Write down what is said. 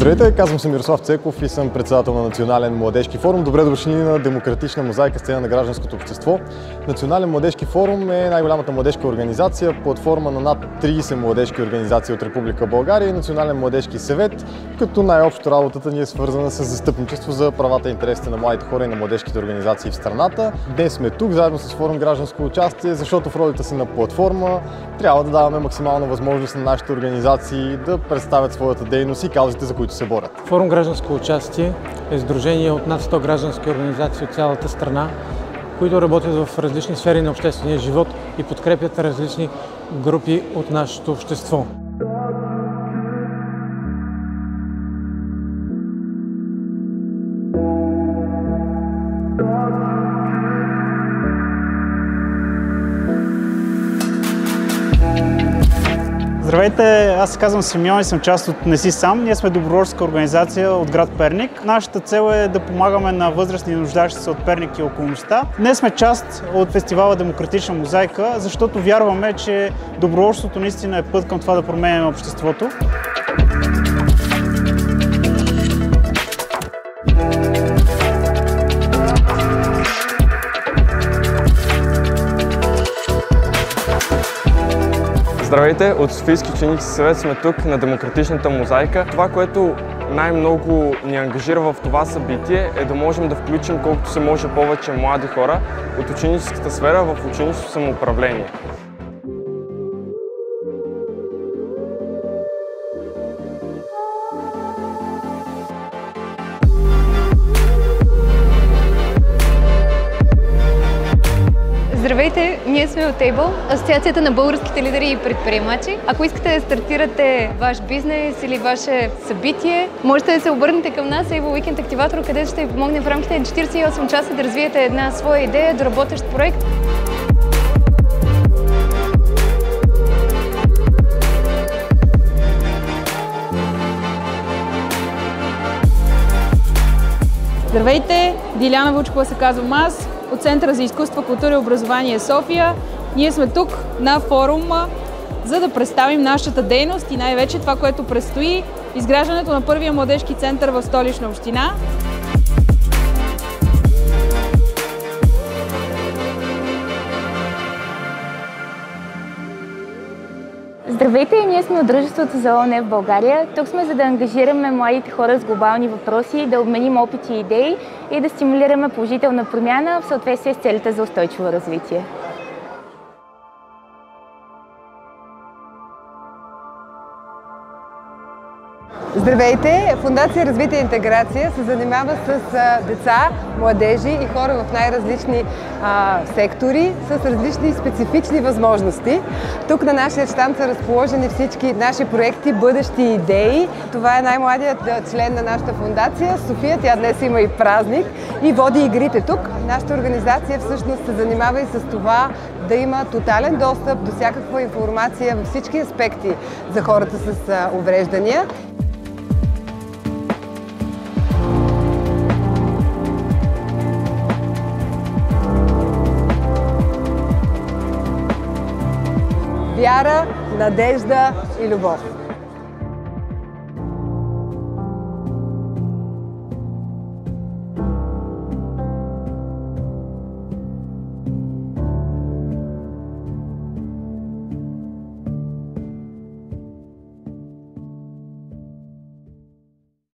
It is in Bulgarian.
Здравейте, казвам се Мирослав Цеков и съм председател на Национален младежки форум. Добре дошли на демократична мозайка, сцена на гражданското общество. Национален младежки форум е най-голямата младежка организация, платформа на над 30 младежки организации от Република България и Национален младежки съвет, като най-общо работата ни е свързана с застъпничество за правата и интересите на младите хора и на младежките организации в страната. Днес сме тук заедно с форум Гражданско участие, защото в ролята си на платформа трябва да даваме максимална възможност на нашите организации да представят своята дейност и каузите, за които се борят. Форум Гражданско участие е сдружение от над 100 граждански организации от цялата страна, които работят в различни сфери на обществения живот и подкрепят различни групи от нашето общество. Здравейте, аз се казвам Симеон и съм част от Не си сам. Ние сме доброволческа организация от град Перник. Нашата цел е да помагаме на възрастни и нуждащи се от Перник и околността. Днес сме част от фестивала Демократична мозайка, защото вярваме, че доброволчеството наистина е път към това да променяме обществото. Здравейте! От Софийски ученици съвет сме тук на Демократичната мозайка. Това, което най-много ни ангажира в това събитие е да можем да включим колкото се може повече млади хора от ученическата сфера в ученическо самоуправление. Здравейте, ние сме от Able, Асоциацията на българските лидери и предприемачи. Ако искате да стартирате ваш бизнес или ваше събитие, можете да се обърнете към нас, Able Weekend Activator, където ще ви помогнем в рамките на 48 часа да развиете една своя идея до работещ проект. Здравейте, Диляна Вучкова се казвам аз, от Центъра за изкуство, култура и образование София. Ние сме тук на форума, за да представим нашата дейност и най-вече това, което предстои – изграждането на първия младежки център в Столична община. Здравейте, ние сме от Дружеството за ООН в България. Тук сме за да ангажираме младите хора с глобални въпроси, да обменим опити и идеи и да стимулираме положителна промяна в съответствие с целите за устойчиво развитие. Здравейте! Фондация Развитие и интеграция се занимава с деца, младежи и хора в най-различни сектори с различни специфични възможности. Тук на нашия щанд са разположени всички наши проекти, бъдещи идеи. Това е най-младият член на нашата фондация, София. Тя днес има и празник и води игрите тук. Нашата организация всъщност се занимава и с това да има тотален достъп до всякаква информация във всички аспекти за хората с увреждания. Вяра, надежда и любов.